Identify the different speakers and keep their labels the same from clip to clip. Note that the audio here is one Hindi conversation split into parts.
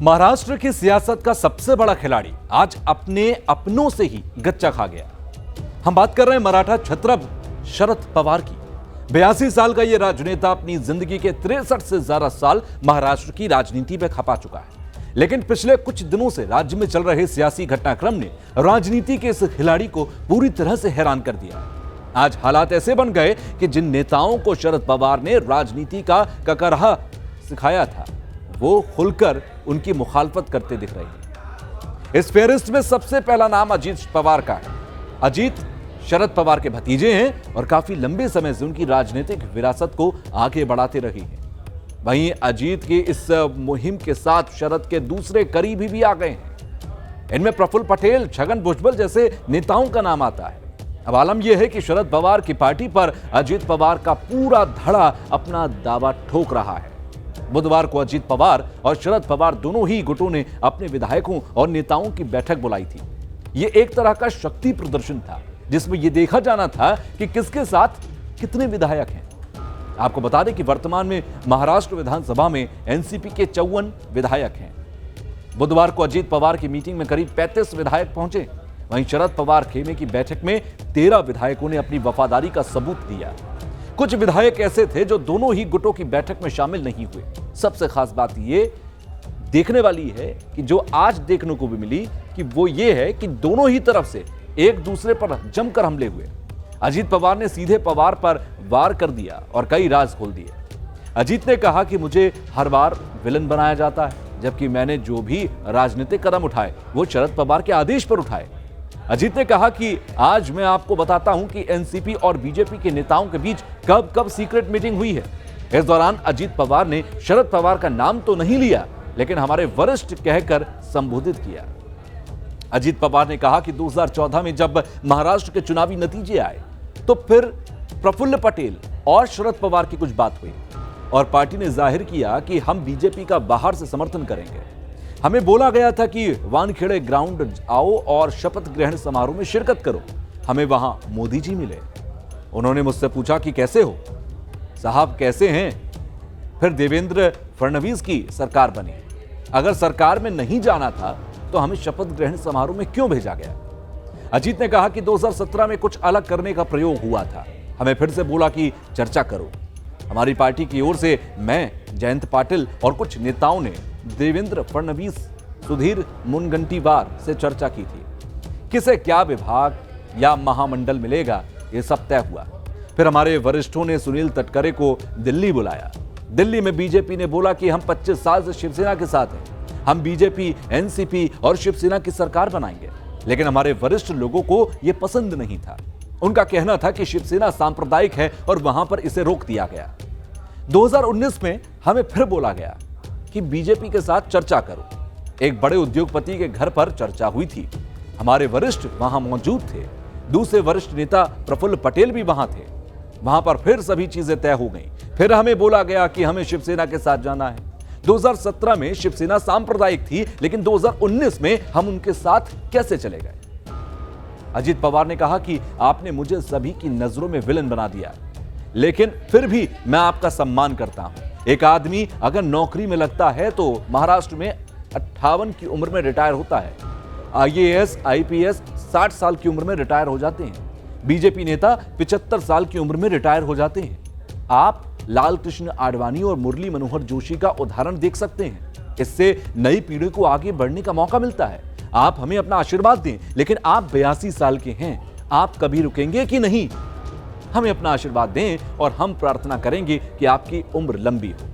Speaker 1: महाराष्ट्र की सियासत का सबसे बड़ा खिलाड़ी आज अपने अपनों से ही गच्चा खा गया। हम बात कर रहे हैं मराठा छत्रप शरद पवार की। 82 साल का यह राजनेता अपनी जिंदगी के 63 से ज्यादा साल महाराष्ट्र की राजनीति में खपा चुका है, लेकिन पिछले कुछ दिनों से राज्य में चल रहे सियासी घटनाक्रम ने राजनीति के इस खिलाड़ी को पूरी तरह से हैरान कर दिया। आज हालात ऐसे बन गए कि जिन नेताओं को शरद पवार ने राजनीति का ककरहा सिखाया था, वो खुलकर उनकी मुखालफत करते दिख रहे हैं। इस फेहरिस्त में सबसे पहला नाम अजीत पवार का है। अजीत शरद पवार के भतीजे हैं और काफी लंबे समय से उनकी राजनीतिक विरासत को आगे बढ़ाते रहे हैं। वहीं अजीत की इस मुहिम के साथ शरद के दूसरे करीबी भी आ गए हैं। इनमें प्रफुल्ल पटेल, छगन भुजबल जैसे नेताओं का नाम आता है। अब आलम यह है कि शरद पवार की पार्टी पर अजीत पवार का पूरा धड़ा अपना दावा ठोक रहा है। बुधवार को अजीत पवार और शरद पवार दोनों ही गुटों ने अपने विधायकों और नेताओं की बैठक बुलाई थी। यह एक तरह का शक्ति प्रदर्शन था, जिसमें यह देखा जाना था कि किसके साथ कितने विधायक हैं। आपको बता दें कि वर्तमान में महाराष्ट्र विधानसभा में एनसीपी के 54 विधायक हैं। बुधवार को अजीत पवार की मीटिंग में करीब 35 विधायक पहुंचे। वहीं शरद पवार खेमे की बैठक में 13 विधायकों ने अपनी वफादारी का सबूत दिया। कुछ विधायक ऐसे थे जो दोनों ही गुटों की बैठक में शामिल नहीं हुए। सबसे खास बात यह देखने वाली है कि जो आज देखने को भी मिली कि वो ये है कि दोनों ही तरफ से एक दूसरे पर जमकर हमले हुए। अजीत पवार ने सीधे पवार पर वार कर दिया और कई राज खोल दिए। अजीत ने कहा कि मुझे हर बार विलन बनाया जाता है, जबकि मैंने जो भी राजनीतिक कदम उठाए वो शरद पवार के आदेश पर उठाए। अजीत ने कहा कि आज मैं आपको बताता हूं कि एनसीपी और बीजेपी के नेताओं के बीच कब कब सीक्रेट मीटिंग हुई है। इस दौरान अजीत पवार ने शरद पवार का नाम तो नहीं लिया, लेकिन हमारे वरिष्ठ कहकर संबोधित किया। अजीत पवार ने कहा कि 2014 में जब महाराष्ट्र के चुनावी नतीजे आए तो फिर प्रफुल्ल पटेल और शरद पवार की कुछ बात हुई और पार्टी ने जाहिर किया कि हम बीजेपी का बाहर से समर्थन करेंगे। हमें बोला गया था कि वानखेड़े ग्राउंड आओ और शपथ ग्रहण समारोह में शिरकत करो। हमें वहां मोदी जी मिले। उन्होंने मुझसे पूछा कि कैसे हो साहब, कैसे हैं? फिर देवेंद्र फडणवीस की सरकार बनी। अगर सरकार में नहीं जाना था तो हमें शपथ ग्रहण समारोह में क्यों भेजा गया? अजीत ने कहा कि 2017 में कुछ अलग करने का प्रयोग हुआ था। हमें फिर से बोला कि चर्चा करो। हमारी पार्टी की ओर से मैं, जयंत पाटिल और कुछ नेताओं ने देवेंद्र फडणवीस, सुधीर मुनगंटीवार से चर्चा की थी। किसे क्या विभाग या महामंडल मिलेगा, यह सब तय हुआ। फिर हमारे वरिष्ठों ने सुनील तटकरे को दिल्ली बुलाया। दिल्ली में बीजेपी ने बोला कि हम 25 साल से शिवसेना के साथ हैं, हम बीजेपी, एनसीपी और शिवसेना की सरकार बनाएंगे। लेकिन हमारे वरिष्ठ लोगों को यह पसंद नहीं था। उनका कहना था कि शिवसेना सांप्रदायिक है और वहां पर इसे रोक दिया गया। 2019 में हमें फिर बोला गया कि बीजेपी के साथ चर्चा करो। एक बड़े उद्योगपति के घर पर चर्चा हुई थी। हमारे वरिष्ठ वहां मौजूद थे। दूसरे वरिष्ठ नेता प्रफुल्ल पटेल भी वहां थे। वहां पर फिर सभी चीजें तय हो गई। फिर हमें बोला गया कि हमें शिवसेना के साथ जाना है। 2017 में शिवसेना सांप्रदायिक थी, लेकिन 2019 में हम उनके साथ कैसे चले गए? अजीत पवार ने कहा कि आपने मुझे सभी की नजरों में विलन बना दिया, लेकिन फिर भी मैं आपका सम्मान करता हूं। एक आदमी अगर नौकरी में लगता है तो महाराष्ट्र में 58 की उम्र में रिटायर होता है। आईएएस, आईपीएस 60 साल की उम्र में रिटायर हो जाते हैं। बीजेपी नेता 75 साल की उम्र में रिटायर हो जाते हैं। आप लाल कृष्ण आडवाणी और मुरली मनोहर जोशी का उदाहरण देख सकते हैं। इससे नई पीढ़ी को आगे बढ़ने का मौका मिलता है। आप हमें अपना आशीर्वाद दें, लेकिन आप 82 साल के हैं। आप कभी रुकेंगे कि नहीं? हमें अपना आशीर्वाद दें और हम प्रार्थना करेंगे कि आपकी उम्र लंबी हो।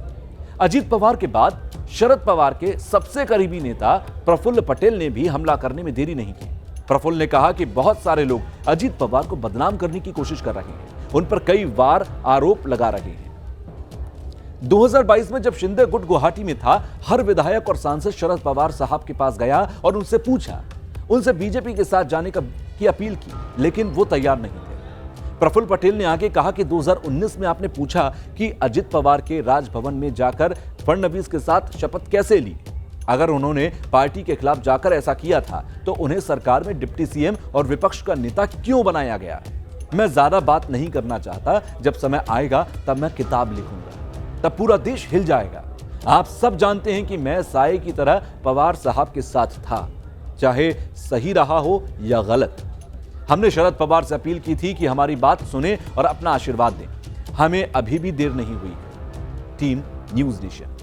Speaker 1: अजीत पवार के बाद शरद पवार के सबसे करीबी नेता प्रफुल्ल पटेल ने भी हमला करने में देरी नहीं की। प्रफुल्ल ने कहा कि बहुत सारे लोग अजीत पवार को बदनाम करने की कोशिश कर रहे हैं, उन पर कई बार आरोप लगा रहे हैं। 2022 में जब शिंदे गुट गुवाहाटी में था, हर विधायक और सांसद शरद पवार साहब के पास गया और उनसे पूछा, उनसे बीजेपी के साथ जाने की अपील की, लेकिन वो तैयार नहीं थे। प्रफुल्ल पटेल ने आगे कहा कि 2019 में आपने पूछा कि अजित पवार के राजभवन में जाकर फडणवीस के साथ शपथ कैसे ली। अगर उन्होंने पार्टी के खिलाफ जाकर ऐसा किया था तो उन्हें सरकार में डिप्टी सीएम और विपक्ष का नेता क्यों बनाया गया? मैं ज्यादा बात नहीं करना चाहता। जब समय आएगा तब मैं किताब लिखूंगा, तब पूरा देश हिल जाएगा। आप सब जानते हैं कि मैं साये की तरह पवार साहब के साथ था, चाहे सही रहा हो या गलत। हमने शरद पवार से अपील की थी कि हमारी बात सुने और अपना आशीर्वाद दें। हमें अभी भी देर नहीं हुई है। Team news nation.